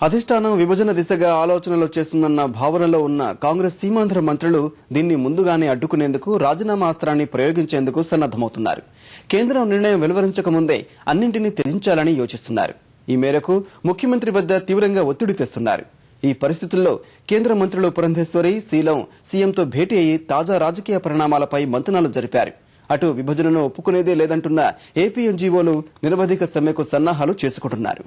అధిష్టానం విభజన దిశగా ఆలోచనలు చేస్తుందన్న భావనలో ఉన్న కాంగ్రెస్ సీమాంధ్ర మంత్రులు దీన్ని ముందుగానే అడ్డుకునేందుకు రాజీనామా అస్త్రాన్ని ప్రయోగించేందుకు సన్నద్దమవుతున్నారు. కేంద్రం నిర్ణయం వెలువరించక ముందే అన్నింటినీ త్యజించాలని యోచిస్తున్నారు. ఈ మేరకు ముఖ్యమంత్రి వద్ద తీవ్రంగా ఒత్తిడి తెస్తున్నారు. ఈ పరిస్థితుల్లో కేంద్ర మంత్రులు పురంధేశ్వరి, శీలం సీఎంతో భేటీ అయ్యి తాజా రాజకీయ పరిణామాలపై మంతనాలు జరిపారు. అటు విభజనను ఒప్పుకునేదే లేదంటున్న ఏపీ ఎన్జీఓలు నిరవధిక సమ్మెకు సన్నాహాలు చేసుకుంటున్నారు.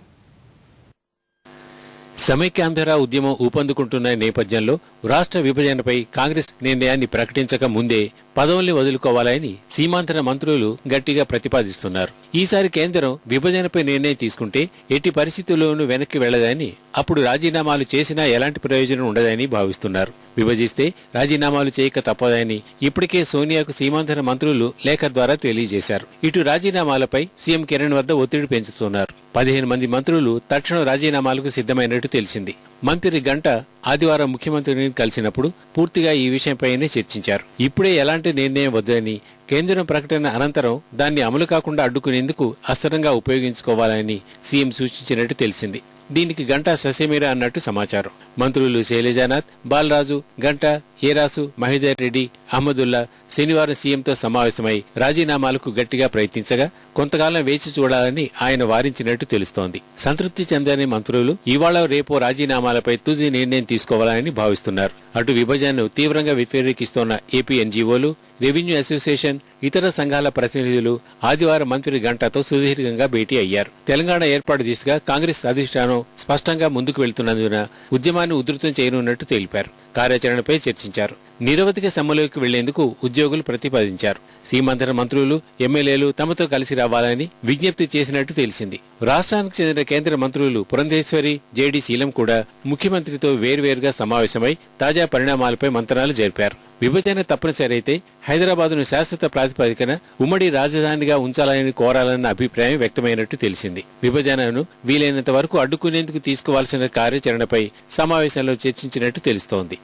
సమైక్యాంధ్ర ఉద్యమం ఊపందుకుంటున్న నేపథ్యంలో రాష్ట్ర విభజనపై కాంగ్రెస్ నిర్ణయాన్ని ప్రకటించక ముందే పదవుల్ని వదులుకోవాలని సీమాంధ్ర మంత్రులు గట్టిగా ప్రతిపాదిస్తున్నారు. ఈసారి కేంద్రం విభజనపై నిర్ణయం తీసుకుంటే ఎట్టి పరిస్థితుల్లోనూ వెనక్కి వెళ్లదని, అప్పుడు రాజీనామాలు చేసినా ఎలాంటి ప్రయోజనం ఉండదని భావిస్తున్నారు. విభజిస్తే రాజీనామాలు చేయక తప్పదని ఇప్పటికే సోనియాకు సీమాంధ్ర మంత్రులు లేఖ ద్వారా తెలియజేశారు. ఇటు రాజీనామాలపై సీఎం కిరణ్ వద్ద ఒత్తిడి పెంచుతున్నారు. 15 మంది మంత్రులు తక్షణం రాజీనామాలకు సిద్దమైనట్టు తెలిసింది. మంత్రి గంట ఆదివారం ముఖ్యమంత్రిని కలిసినప్పుడు పూర్తిగా ఈ విషయంపైనే చర్చించారు. ఇప్పుడే ఎలాంటి నిర్ణయం వద్దని, కేంద్రం ప్రకటన అనంతరం దాన్ని అమలు కాకుండా అడ్డుకునేందుకు అస్త్రంగా ఉపయోగించుకోవాలని సీఎం సూచించినట్టు తెలిసింది. దీనికి గంటా ససేమిరా అన్నట్టు సమాచారం. మంత్రులు శైలజానాథ్, బాలరాజు, గంటా, ఏరాసు, మహేందర్ రెడ్డి, అహ్మదుల్లా శనివారం సీఎంతో సమావేశమై రాజీనామాలకు గట్టిగా ప్రయత్నించగా కొంతకాలం వేచి చూడాలని ఆయన వారించినట్టు తెలుస్తోంది. సంతృప్తి చెందని మంత్రులు ఇవాళ రేపో రాజీనామాలపై తుది నిర్ణయం తీసుకోవాలని భావిస్తున్నారు. అటు విభజనను తీవ్రంగా వ్యతిరేకిస్తోన్న ఏపీ ఎన్జీఓలు, రెవెన్యూ అసోసియేషన్, ఇతర సంఘాల ప్రతినిధులు ఆదివారం మంత్రి గంటాతో సుదీర్ఘంగా భేటీ అయ్యారు. తెలంగాణ ఏర్పాటు దిశగా కాంగ్రెస్ అధిష్టానం స్పష్టంగా ముందుకు వెళ్తున్నందున ఉద్యమాన్ని ఉధృతం చేయనున్నట్టు తెలిపారు. కార్యాచరణపై చర్చించారు. నిరవధిక సమ్మెలోకి వెళ్లేందుకు ఉద్యోగులు ప్రతిపాదించారు. సీమాంధ్ర మంత్రులు, ఎమ్మెల్యేలు తమతో కలిసి రావాలని విజ్ఞప్తి చేసినట్టు తెలిసింది. రాష్ట్రానికి చెందిన కేంద్ర మంత్రులు పురంధేశ్వరి, జేడీ శీలం కూడా ముఖ్యమంత్రితో వేర్వేరుగా సమావేశమై తాజా పరిణామాలపై మంతనాలు జరిపారు. విభజన తప్పనిసరి అయితే హైదరాబాద్ను శాశ్వత ప్రాతిపదికన ఉమ్మడి రాజధానిగా ఉంచాలని కోరాలన్న అభిప్రాయం వ్యక్తమైనట్టు తెలిసింది. విభజనను వీలైనంత వరకు అడ్డుకునేందుకు తీసుకోవాల్సిన కార్యాచరణపై సమావేశంలో చర్చించినట్టు తెలుస్తోంది.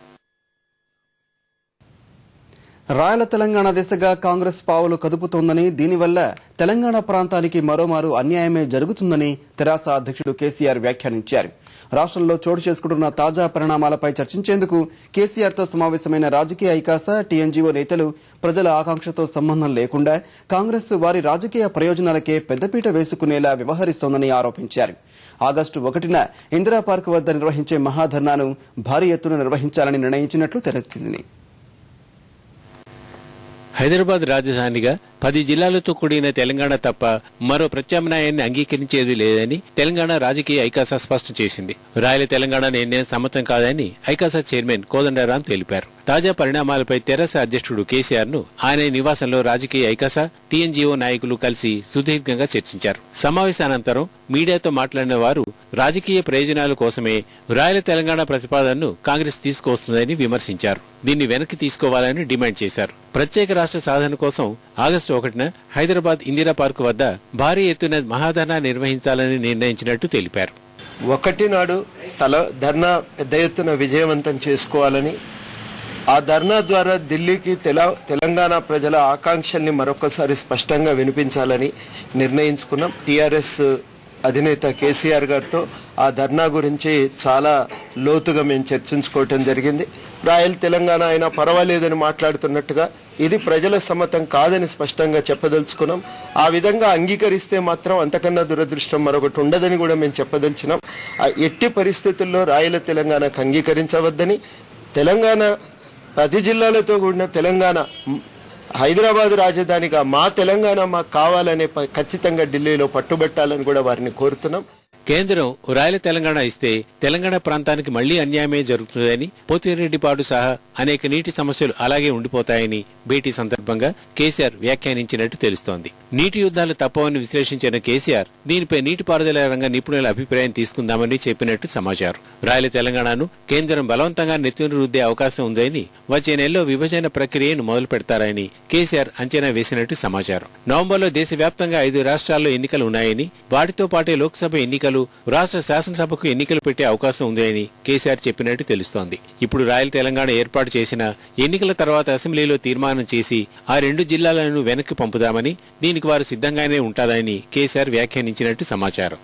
రాయల తెలంగాణ దిశగా కాంగ్రెస్ పావులు కదుపుతోందని, దీనివల్ల తెలంగాణ ప్రాంతానికి మరోమారు అన్యాయమే జరుగుతుందని తెరాస అధ్యక్షుడు కేసీఆర్ వ్యాఖ్యానించారు. రాష్ట్రంలో చోటు చేసుకుంటున్న తాజా పరిణామాలపై చర్చించేందుకు కేసీఆర్తో సమావేశమైన రాజకీయ ఐకాస, టీఎన్జీఓ నేతలు ప్రజల ఆకాంక్షతో సంబంధం లేకుండా కాంగ్రెస్ వారి రాజకీయ ప్రయోజనాలకే పెద్దపీట వేసుకునేలా వ్యవహరిస్తోందని ఆరోపించారు. ఆగస్టు 1న ఇందిరా పార్క్ వద్ద నిర్వహించే మహాధర్నాను భారీ ఎత్తున నిర్వహించాలని నిర్ణయించినట్లు తెలిసింది. హైదరాబాద్ రాజధానిగా 10 జిల్లాలతో కూడిన తెలంగాణ తప్ప మరో ప్రత్యామ్నాయాన్ని అంగీకరించేది లేదని తెలంగాణ రాజకీయ ఐకాస స్పష్టం చేసింది. రాయల తెలంగాణ నిర్ణయం సమ్మతం కాదని ఐకాస చైర్మన్ కోదండరాం తెలిపారు. తాజా పరిణామాలపై తెరాస అధ్యక్షుడు కేసీఆర్ ను ఆయన నివాసంలో రాజకీయ ఐకాస, టీఎన్జీఓ నాయకులు కలిసి సుదీర్ఘంగా చర్చించారు. సమావేశానంతరం మీడియాతో మాట్లాడిన వారు రాజకీయ ప్రయోజనాల కోసమే రాయల తెలంగాణ ప్రతిపాదనను కాంగ్రెస్ తీసుకువస్తుందని విమర్శించారు. దీన్ని వెనక్కి తీసుకోవాలని డిమాండ్ చేశారు. ప్రత్యేక రాష్ట్ర సాధన కోసం ఆగస్టు 1న హైదరాబాద్ ఇందిరా పార్క్ వద్ద భారీ ఎత్తున మహాధర్నా నిర్వహించాలని నిర్ణయించినట్టు తెలిపారు. 1 నాడు ధర్నా పెద్ద ఎత్తున విజయవంతం చేసుకోవాలని, ఆ ధర్నా ద్వారా ఢిల్లీకి తెలంగాణ ప్రజల ఆకాంక్షల్ని మరొకసారి స్పష్టంగా వినిపించాలని నిర్ణయించుకున్నాం. టీఆర్ఎస్ అధినేత కేసీఆర్ గారితో ఆ ధర్నా గురించి చాలా లోతుగా మేము చర్చించుకోవటం జరిగింది. రాయల్ తెలంగాణ అయినా పర్వాలేదని మాట్లాడుతున్నట్టుగా ఇది ప్రజల సమ్మతం కాదని స్పష్టంగా చెప్పదలుచుకున్నాం. ఆ విధంగా అంగీకరిస్తే మాత్రం అంతకన్నా దురదృష్టం మరొకటి ఉండదని కూడా మేము చెప్పదలిచినాం. ఎట్టి పరిస్థితుల్లో రాయల తెలంగాణకు అంగీకరించవద్దని, తెలంగాణ 10 జిల్లాలతో కూడిన తెలంగాణ హైదరాబాద్ రాజధానిగా మా తెలంగాణ మాకు కావాలనే ఖచ్చితంగా ఢిల్లీలో పట్టుబట్టాలని కూడా వారిని కోరుతున్నాం. కేంద్రం రాయల తెలంగాణ ఇస్తే తెలంగాణ ప్రాంతానికి మళ్లీ అన్యాయమే జరుగుతుందని, పోతిరెడ్డిపాడు సహా అనేక నీటి సమస్యలు అలాగే ఉండిపోతాయని భేటీ సందర్భంగా కేసీఆర్ వ్యాఖ్యానించినట్టు తెలుస్తోంది. నీటి యుద్ధాలు తప్పవని విశ్లేషించిన కేసీఆర్ దీనిపై నీటిపారుదల రంగ నిపుణుల అభిప్రాయం తీసుకుందామని చెప్పినట్టు సమాచారం. రాయల తెలంగాణను కేంద్రం బలవంతంగా నెత్తిన రుద్దే అవకాశం ఉందని, వచ్చే నెలలో విభజన ప్రక్రియను మొదలు పెడతారని కేసీఆర్ అంచనా వేసినట్టు సమాచారం. నవంబర్లో దేశవ్యాప్తంగా 5 రాష్ట్రాల్లో ఎన్నికలు ఉన్నాయని, వాటితో పాటే లోక్సభ ఎన్నికలు, రాష్ట్ర శాసనసభకు ఎన్నికలు పెట్టే అవకాశం ఉందని కేసీఆర్ చెప్పినట్టు తెలుస్తోంది. ఇప్పుడు రాయల తెలంగాణ ఏర్పాటు చేసిన ఎన్నికల తర్వాత అసెంబ్లీలో తీర్మానం చేసి ఆ 2 జిల్లాలను వెనక్కి పంపుదామని, దీనికి వారు సిద్ధంగానే ఉంటారని కేసీఆర్ వ్యాఖ్యానించినట్టు సమాచారం.